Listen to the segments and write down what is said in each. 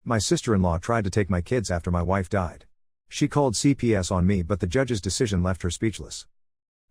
My sister-in-law tried to take my kids after my wife died. She called CPS on me, but the judge's decision left her speechless.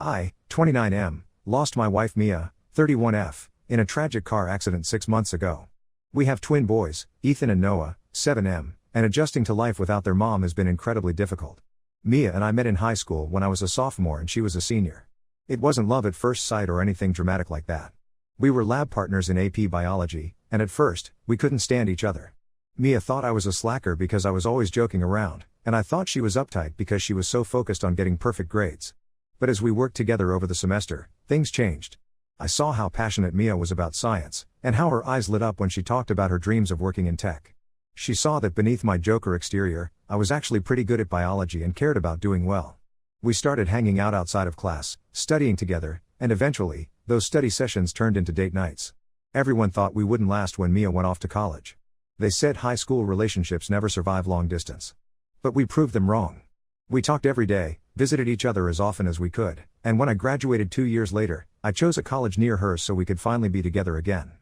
I, 29M, lost my wife Mia, 31F, in a tragic car accident 6 months ago. We have twin boys, Ethan and Noah, 7M, and adjusting to life without their mom has been incredibly difficult. Mia and I met in high school when I was a sophomore and she was a senior. It wasn't love at first sight or anything dramatic like that. We were lab partners in AP biology, and at first, we couldn't stand each other. Mia thought I was a slacker because I was always joking around, and I thought she was uptight because she was so focused on getting perfect grades. But as we worked together over the semester, things changed. I saw how passionate Mia was about science, and how her eyes lit up when she talked about her dreams of working in tech. She saw that beneath my joker exterior, I was actually pretty good at biology and cared about doing well. We started hanging out outside of class, studying together, and eventually, those study sessions turned into date nights. Everyone thought we wouldn't last when Mia went off to college. They said high school relationships never survive long distance. But we proved them wrong. We talked every day, visited each other as often as we could, and when I graduated 2 years later, I chose a college near hers so we could finally be together again.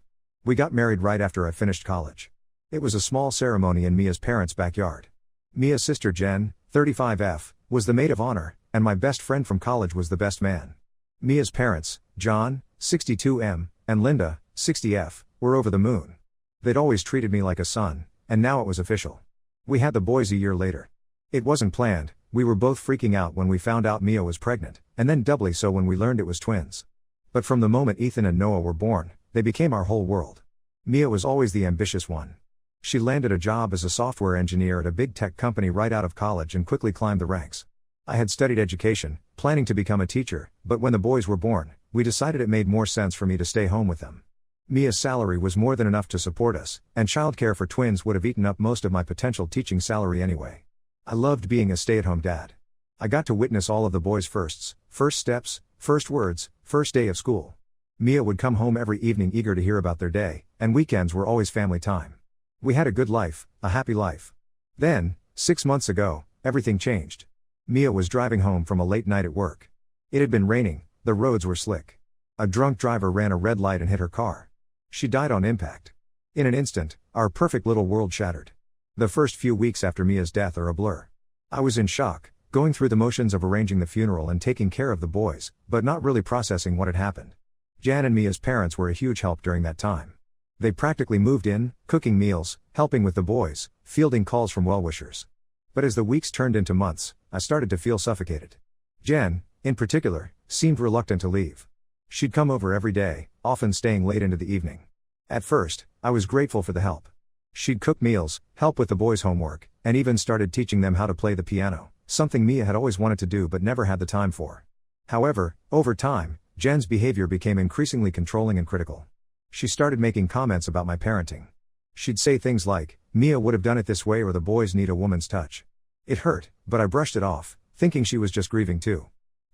We got married right after I finished college. It was a small ceremony in Mia's parents' backyard. Mia's sister Jen, 35F, was the maid of honor, and my best friend from college was the best man. Mia's parents, John, 62M, and Linda, 60F, were over the moon. They'd always treated me like a son, and now it was official. We had the boys a year later. It wasn't planned, we were both freaking out when we found out Mia was pregnant, and then doubly so when we learned it was twins. But from the moment Ethan and Noah were born, they became our whole world. Mia was always the ambitious one. She landed a job as a software engineer at a big tech company right out of college and quickly climbed the ranks. I had studied education, planning to become a teacher, but when the boys were born, we decided it made more sense for me to stay home with them. Mia's salary was more than enough to support us, and childcare for twins would have eaten up most of my potential teaching salary anyway. I loved being a stay-at-home dad. I got to witness all of the boys' firsts, first steps, first words, first day of school. Mia would come home every evening eager to hear about their day, and weekends were always family time. We had a good life, a happy life. Then, 6 months ago, everything changed. Mia was driving home from a late night at work. It had been raining, the roads were slick. A drunk driver ran a red light and hit her car. She died on impact. In an instant, our perfect little world shattered. The first few weeks after Mia's death are a blur. I was in shock, going through the motions of arranging the funeral and taking care of the boys, but not really processing what had happened. Jan and Mia's parents were a huge help during that time. They practically moved in, cooking meals, helping with the boys, fielding calls from well-wishers. But as the weeks turned into months, I started to feel suffocated. Jen, in particular, seemed reluctant to leave. She'd come over every day, often staying late into the evening. At first, I was grateful for the help. She'd cook meals, help with the boys' homework, and even started teaching them how to play the piano, something Mia had always wanted to do but never had the time for. However, over time, Jen's behavior became increasingly controlling and critical. She started making comments about my parenting. She'd say things like, "Mia would have done it this way or the boys need a woman's touch." It hurt, but I brushed it off, thinking she was just grieving too.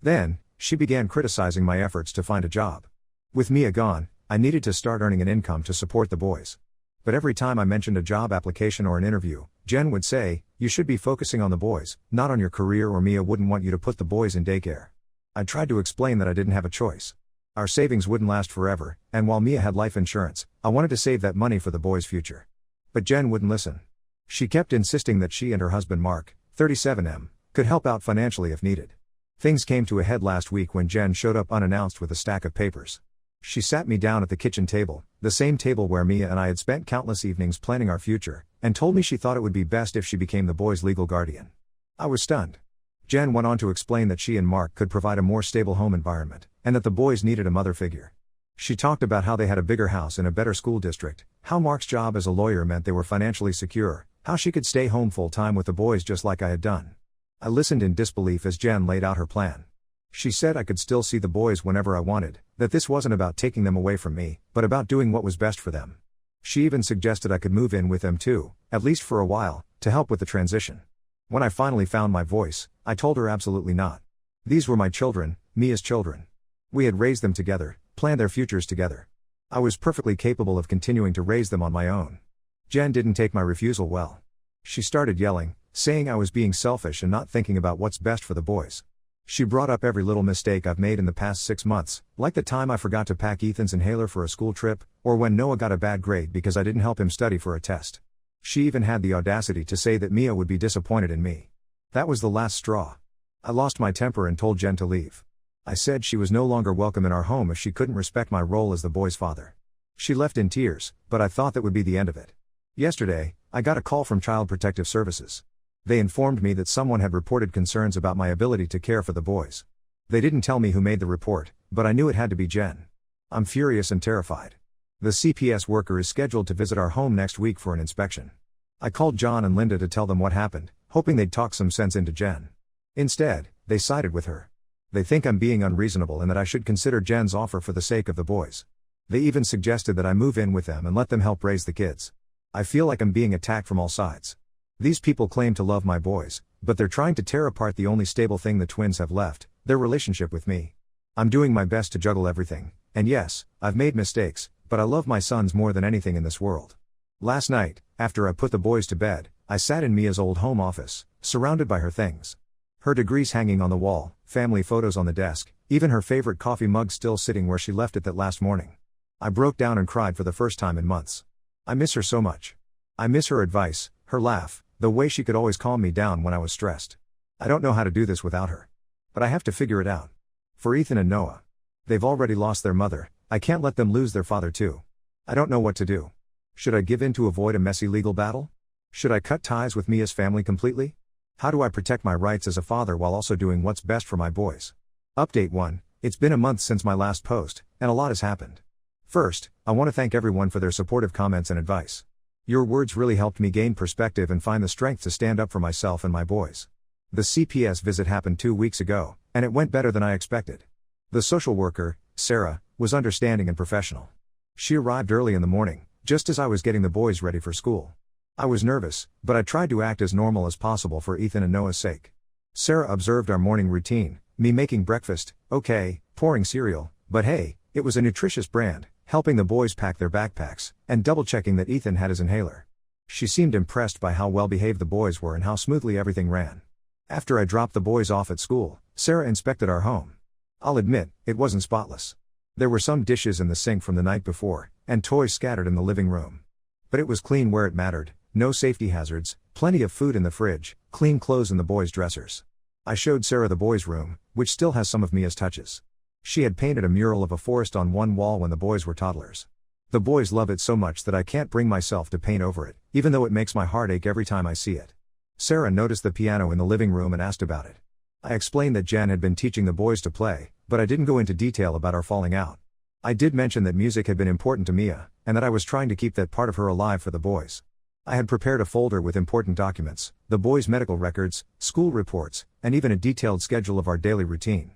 Then, she began criticizing my efforts to find a job. With Mia gone, I needed to start earning an income to support the boys. But every time I mentioned a job application or an interview, Jen would say, "You should be focusing on the boys, not on your career, or Mia wouldn't want you to put the boys in daycare." I tried to explain that I didn't have a choice. Our savings wouldn't last forever, and while Mia had life insurance, I wanted to save that money for the boys' future. But Jen wouldn't listen. She kept insisting that she and her husband Mark, 37M, could help out financially if needed. Things came to a head last week when Jen showed up unannounced with a stack of papers. She sat me down at the kitchen table, the same table where Mia and I had spent countless evenings planning our future, and told me she thought it would be best if she became the boys' legal guardian. I was stunned. Jen went on to explain that she and Mark could provide a more stable home environment, and that the boys needed a mother figure. She talked about how they had a bigger house in a better school district, how Mark's job as a lawyer meant they were financially secure, how she could stay home full-time with the boys just like I had done. I listened in disbelief as Jen laid out her plan. She said I could still see the boys whenever I wanted, that this wasn't about taking them away from me, but about doing what was best for them. She even suggested I could move in with them too, at least for a while, to help with the transition. When I finally found my voice, I told her absolutely not. These were my children, Mia's children. We had raised them together, planned their futures together. I was perfectly capable of continuing to raise them on my own. Jen didn't take my refusal well. She started yelling, saying I was being selfish and not thinking about what's best for the boys. She brought up every little mistake I've made in the past 6 months, like the time I forgot to pack Ethan's inhaler for a school trip, or when Noah got a bad grade because I didn't help him study for a test. She even had the audacity to say that Mia would be disappointed in me. That was the last straw. I lost my temper and told Jen to leave. I said she was no longer welcome in our home if she couldn't respect my role as the boy's father. She left in tears, but I thought that would be the end of it. Yesterday, I got a call from Child Protective Services. They informed me that someone had reported concerns about my ability to care for the boys. They didn't tell me who made the report, but I knew it had to be Jen. I'm furious and terrified. The CPS worker is scheduled to visit our home next week for an inspection. I called John and Linda to tell them what happened, hoping they'd talk some sense into Jen. Instead, they sided with her. They think I'm being unreasonable and that I should consider Jen's offer for the sake of the boys. They even suggested that I move in with them and let them help raise the kids. I feel like I'm being attacked from all sides. These people claim to love my boys, but they're trying to tear apart the only stable thing the twins have left, their relationship with me. I'm doing my best to juggle everything, and yes, I've made mistakes, but I love my sons more than anything in this world. Last night, after I put the boys to bed, I sat in Mia's old home office, surrounded by her things. Her degrees hanging on the wall, family photos on the desk, even her favorite coffee mug still sitting where she left it that last morning. I broke down and cried for the first time in months. I miss her so much. I miss her advice, her laugh, the way she could always calm me down when I was stressed. I don't know how to do this without her. But I have to figure it out. For Ethan and Noah. They've already lost their mother, I can't let them lose their father too. I don't know what to do. Should I give in to avoid a messy legal battle? Should I cut ties with Mia's family completely? How do I protect my rights as a father while also doing what's best for my boys? Update 1. It's been a month since my last post, and a lot has happened. First, I want to thank everyone for their supportive comments and advice. Your words really helped me gain perspective and find the strength to stand up for myself and my boys. The CPS visit happened 2 weeks ago, and it went better than I expected. The social worker, Sarah, was understanding and professional. She arrived early in the morning, just as I was getting the boys ready for school. I was nervous, but I tried to act as normal as possible for Ethan and Noah's sake. Sarah observed our morning routine, me making breakfast, okay, pouring cereal, but hey, it was a nutritious brand, helping the boys pack their backpacks, and double-checking that Ethan had his inhaler. She seemed impressed by how well-behaved the boys were and how smoothly everything ran. After I dropped the boys off at school, Sarah inspected our home. I'll admit, it wasn't spotless. There were some dishes in the sink from the night before, and toys scattered in the living room. But it was clean where it mattered, no safety hazards, plenty of food in the fridge, clean clothes in the boys' dressers. I showed Sarah the boys' room, which still has some of Mia's touches. She had painted a mural of a forest on one wall when the boys were toddlers. The boys love it so much that I can't bring myself to paint over it, even though it makes my heart ache every time I see it. Sarah noticed the piano in the living room and asked about it. I explained that Jen had been teaching the boys to play, but I didn't go into detail about our falling out. I did mention that music had been important to Mia, and that I was trying to keep that part of her alive for the boys. I had prepared a folder with important documents, the boys' medical records, school reports, and even a detailed schedule of our daily routine.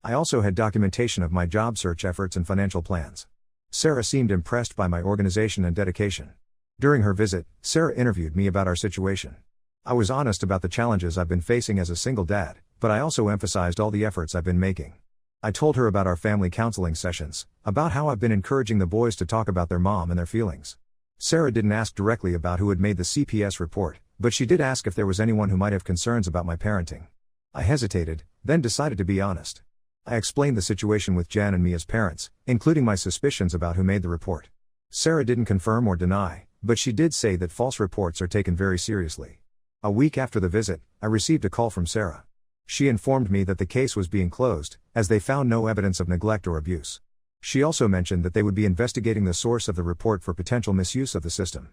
I also had documentation of my job search efforts and financial plans. Sarah seemed impressed by my organization and dedication. During her visit, Sarah interviewed me about our situation. I was honest about the challenges I've been facing as a single dad, but I also emphasized all the efforts I've been making. I told her about our family counseling sessions, about how I've been encouraging the boys to talk about their mom and their feelings. Sarah didn't ask directly about who had made the CPS report, but she did ask if there was anyone who might have concerns about my parenting. I hesitated, then decided to be honest. I explained the situation with Jen and Mia's parents, including my suspicions about who made the report. Sarah didn't confirm or deny, but she did say that false reports are taken very seriously. A week after the visit, I received a call from Sarah. She informed me that the case was being closed, as they found no evidence of neglect or abuse. She also mentioned that they would be investigating the source of the report for potential misuse of the system.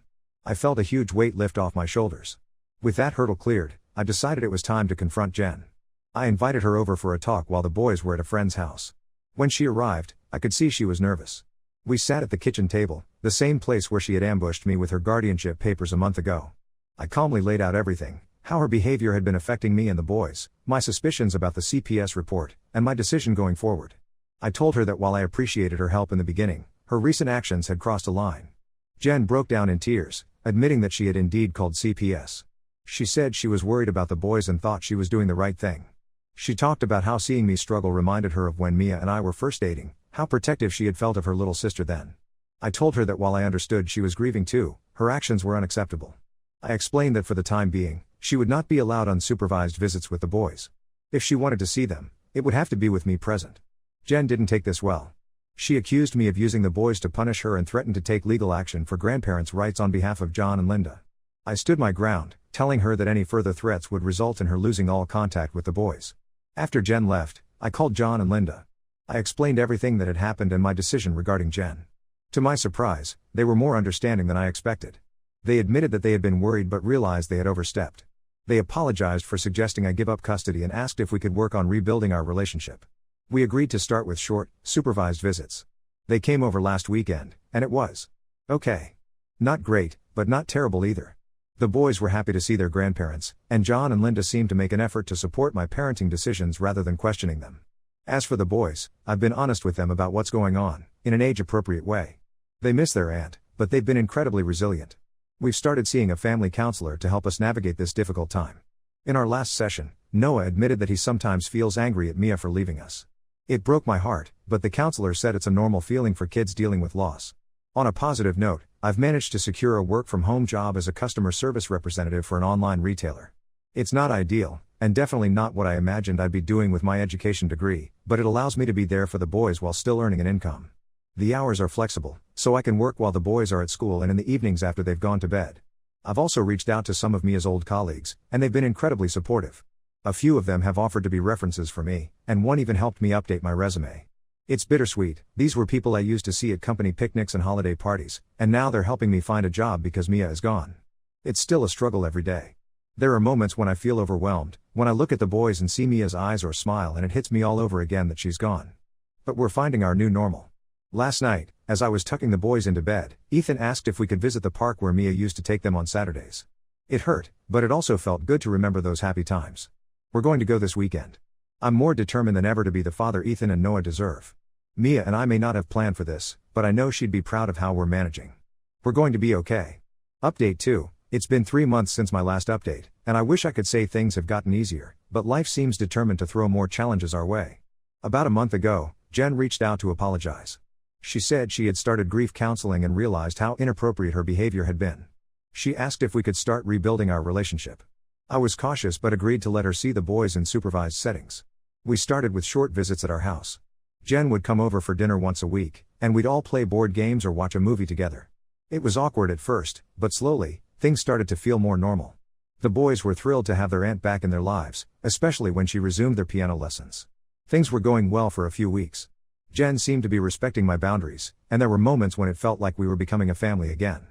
I felt a huge weight lift off my shoulders. With that hurdle cleared, I decided it was time to confront Jen. I invited her over for a talk while the boys were at a friend's house. When she arrived, I could see she was nervous. We sat at the kitchen table, the same place where she had ambushed me with her guardianship papers a month ago. I calmly laid out everything, how her behavior had been affecting me and the boys, my suspicions about the CPS report, and my decision going forward. I told her that while I appreciated her help in the beginning, her recent actions had crossed a line. Jen broke down in tears, admitting that she had indeed called CPS. She said she was worried about the boys and thought she was doing the right thing. She talked about how seeing me struggle reminded her of when Mia and I were first dating, how protective she had felt of her little sister then. I told her that while I understood she was grieving too, her actions were unacceptable. I explained that for the time being, she would not be allowed unsupervised visits with the boys. If she wanted to see them, it would have to be with me present. Jen didn't take this well. She accused me of using the boys to punish her and threatened to take legal action for grandparents' rights on behalf of John and Linda. I stood my ground, telling her that any further threats would result in her losing all contact with the boys. After Jen left, I called John and Linda. I explained everything that had happened and my decision regarding Jen. To my surprise, they were more understanding than I expected. They admitted that they had been worried but realized they had overstepped. They apologized for suggesting I give up custody and asked if we could work on rebuilding our relationship. We agreed to start with short, supervised visits. They came over last weekend, and it was okay. Not great, but not terrible either. The boys were happy to see their grandparents, and John and Linda seemed to make an effort to support my parenting decisions rather than questioning them. As for the boys, I've been honest with them about what's going on, in an age-appropriate way. They miss their aunt, but they've been incredibly resilient. We've started seeing a family counselor to help us navigate this difficult time. In our last session, Noah admitted that he sometimes feels angry at Mia for leaving us. It broke my heart, but the counselor said it's a normal feeling for kids dealing with loss. On a positive note, I've managed to secure a work-from-home job as a customer service representative for an online retailer. It's not ideal, and definitely not what I imagined I'd be doing with my education degree, but it allows me to be there for the boys while still earning an income. The hours are flexible, so I can work while the boys are at school and in the evenings after they've gone to bed. I've also reached out to some of Mia's old colleagues, and they've been incredibly supportive. A few of them have offered to be references for me, and one even helped me update my resume. It's bittersweet. These were people I used to see at company picnics and holiday parties, and now they're helping me find a job because Mia is gone. It's still a struggle every day. There are moments when I feel overwhelmed, when I look at the boys and see Mia's eyes or smile and it hits me all over again that she's gone. But we're finding our new normal. Last night, as I was tucking the boys into bed, Ethan asked if we could visit the park where Mia used to take them on Saturdays. It hurt, but it also felt good to remember those happy times. We're going to go this weekend. I'm more determined than ever to be the father Ethan and Noah deserve. Mia and I may not have planned for this, but I know she'd be proud of how we're managing. We're going to be okay. Update 2. It's been 3 months since my last update, and I wish I could say things have gotten easier, but life seems determined to throw more challenges our way. About a month ago, Jen reached out to apologize. She said she had started grief counseling and realized how inappropriate her behavior had been. She asked if we could start rebuilding our relationship. I was cautious but agreed to let her see the boys in supervised settings. We started with short visits at our house. Jen would come over for dinner once a week, and we'd all play board games or watch a movie together. It was awkward at first, but slowly, things started to feel more normal. The boys were thrilled to have their aunt back in their lives, especially when she resumed their piano lessons. Things were going well for a few weeks. Jen seemed to be respecting my boundaries, and there were moments when it felt like we were becoming a family again.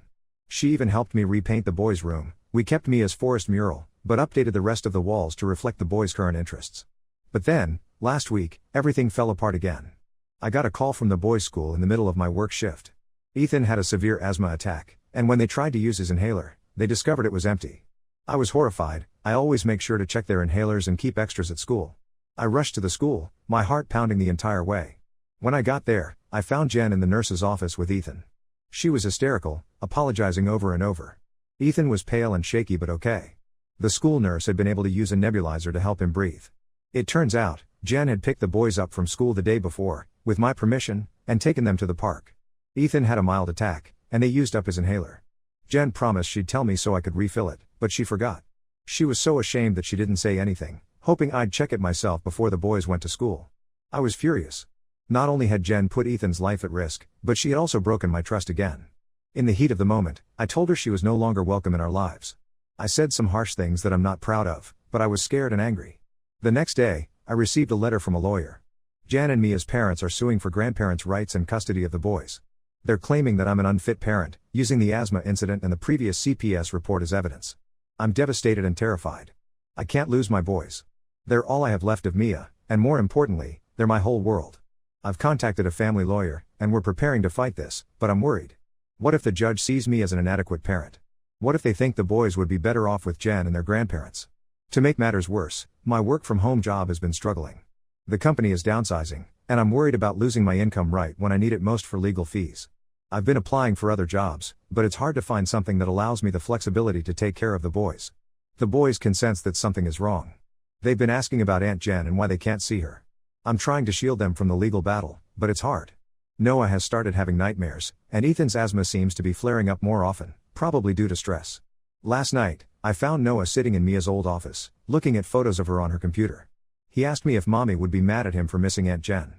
She even helped me repaint the boys' room. We kept Mia's forest mural, but updated the rest of the walls to reflect the boys' current interests. But then, last week, everything fell apart again. I got a call from the boys' school in the middle of my work shift. Ethan had a severe asthma attack, and when they tried to use his inhaler, they discovered it was empty. I was horrified. I always make sure to check their inhalers and keep extras at school. I rushed to the school, my heart pounding the entire way. When I got there, I found Jen in the nurse's office with Ethan. She was hysterical, apologizing over and over. Ethan was pale and shaky but okay. The school nurse had been able to use a nebulizer to help him breathe. It turns out, Jen had picked the boys up from school the day before, with my permission, and taken them to the park. Ethan had a mild attack, and they used up his inhaler. Jen promised she'd tell me so I could refill it, but she forgot. She was so ashamed that she didn't say anything, hoping I'd check it myself before the boys went to school. I was furious. Not only had Jen put Ethan's life at risk, but she had also broken my trust again. In the heat of the moment, I told her she was no longer welcome in our lives. I said some harsh things that I'm not proud of, but I was scared and angry. The next day, I received a letter from a lawyer. Jan and Mia's parents are suing for grandparents' rights and custody of the boys. They're claiming that I'm an unfit parent, using the asthma incident and the previous CPS report as evidence. I'm devastated and terrified. I can't lose my boys. They're all I have left of Mia, and more importantly, they're my whole world. I've contacted a family lawyer, and we're preparing to fight this, but I'm worried. What if the judge sees me as an inadequate parent? What if they think the boys would be better off with Jen and their grandparents? To make matters worse, my work-from-home job has been struggling. The company is downsizing, and I'm worried about losing my income right when I need it most for legal fees. I've been applying for other jobs, but it's hard to find something that allows me the flexibility to take care of the boys. The boys can sense that something is wrong. They've been asking about Aunt Jen and why they can't see her. I'm trying to shield them from the legal battle, but it's hard. Noah has started having nightmares, and Ethan's asthma seems to be flaring up more often, probably due to stress. Last night, I found Noah sitting in Mia's old office, looking at photos of her on her computer. He asked me if Mommy would be mad at him for missing Aunt Jen.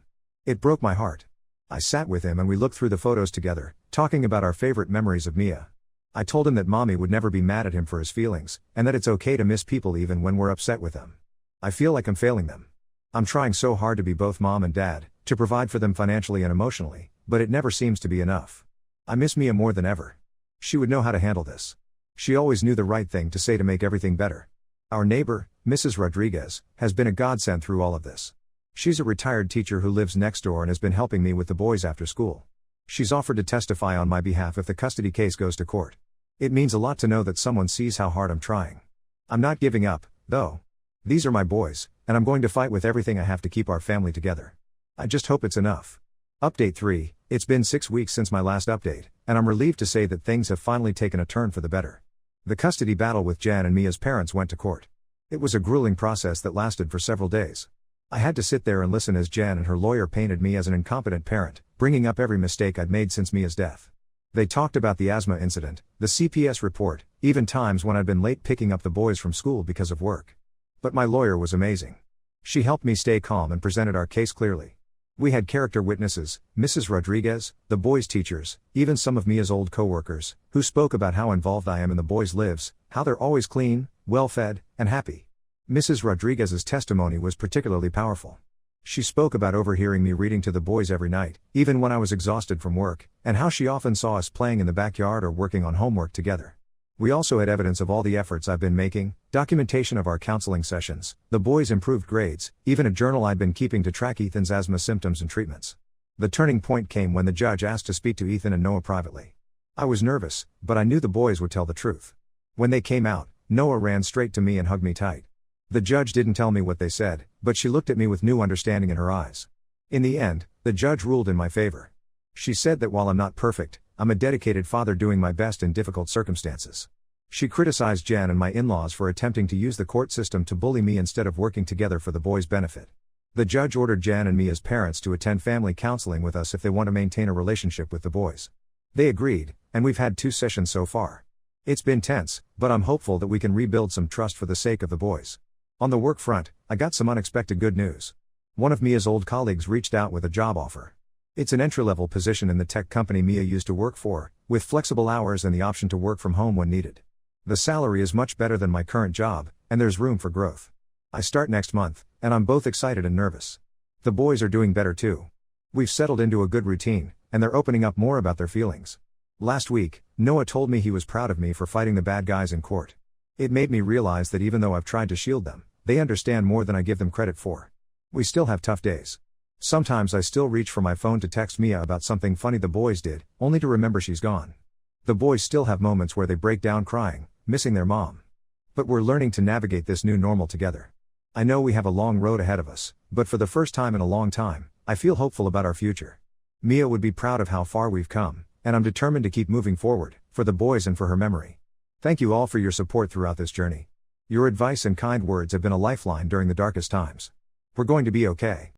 It broke my heart. I sat with him and we looked through the photos together, talking about our favorite memories of Mia. I told him that mommy would never be mad at him for his feelings, and that it's okay to miss people even when we're upset with them. I feel like I'm failing them. I'm trying so hard to be both mom and dad, to provide for them financially and emotionally, but it never seems to be enough. I miss Mia more than ever. She would know how to handle this. She always knew the right thing to say to make everything better. Our neighbor, Mrs. Rodriguez, has been a godsend through all of this. She's a retired teacher who lives next door and has been helping me with the boys after school. She's offered to testify on my behalf if the custody case goes to court. It means a lot to know that someone sees how hard I'm trying. I'm not giving up, though. These are my boys, and I'm going to fight with everything I have to keep our family together. I just hope it's enough. Update 3, it's been 6 weeks since my last update, and I'm relieved to say that things have finally taken a turn for the better. The custody battle with Jan and Mia's parents went to court. It was a grueling process that lasted for several days. I had to sit there and listen as Jan and her lawyer painted me as an incompetent parent, bringing up every mistake I'd made since Mia's death. They talked about the asthma incident, the CPS report, even times when I'd been late picking up the boys from school because of work. But my lawyer was amazing. She helped me stay calm and presented our case clearly. We had character witnesses, Mrs. Rodriguez, the boys' teachers, even some of Mia's old co-workers, who spoke about how involved I am in the boys' lives, how they're always clean, well-fed, and happy. Mrs. Rodriguez's testimony was particularly powerful. She spoke about overhearing me reading to the boys every night, even when I was exhausted from work, and how she often saw us playing in the backyard or working on homework together. We also had evidence of all the efforts I've been making, documentation of our counseling sessions, the boys' improved grades, even a journal I'd been keeping to track Ethan's asthma symptoms and treatments. The turning point came when the judge asked to speak to Ethan and Noah privately. I was nervous, but I knew the boys would tell the truth. When they came out, Noah ran straight to me and hugged me tight. The judge didn't tell me what they said, but she looked at me with new understanding in her eyes. In the end, the judge ruled in my favor. She said that while I'm not perfect, I'm a dedicated father doing my best in difficult circumstances. She criticized Jan and my in-laws for attempting to use the court system to bully me instead of working together for the boys' benefit. The judge ordered Jan and me as parents to attend family counseling with us if they want to maintain a relationship with the boys. They agreed, and we've had 2 sessions so far. It's been tense, but I'm hopeful that we can rebuild some trust for the sake of the boys. On the work front, I got some unexpected good news. One of Mia's old colleagues reached out with a job offer. It's an entry-level position in the tech company Mia used to work for, with flexible hours and the option to work from home when needed. The salary is much better than my current job, and there's room for growth. I start next month, and I'm both excited and nervous. The boys are doing better too. We've settled into a good routine, and they're opening up more about their feelings. Last week, Noah told me he was proud of me for fighting the bad guys in court. It made me realize that even though I've tried to shield them, they understand more than I give them credit for. We still have tough days. Sometimes I still reach for my phone to text Mia about something funny the boys did, only to remember she's gone. The boys still have moments where they break down crying, missing their mom. But we're learning to navigate this new normal together. I know we have a long road ahead of us, but for the first time in a long time, I feel hopeful about our future. Mia would be proud of how far we've come, and I'm determined to keep moving forward, for the boys and for her memory. Thank you all for your support throughout this journey. Your advice and kind words have been a lifeline during the darkest times. We're going to be okay.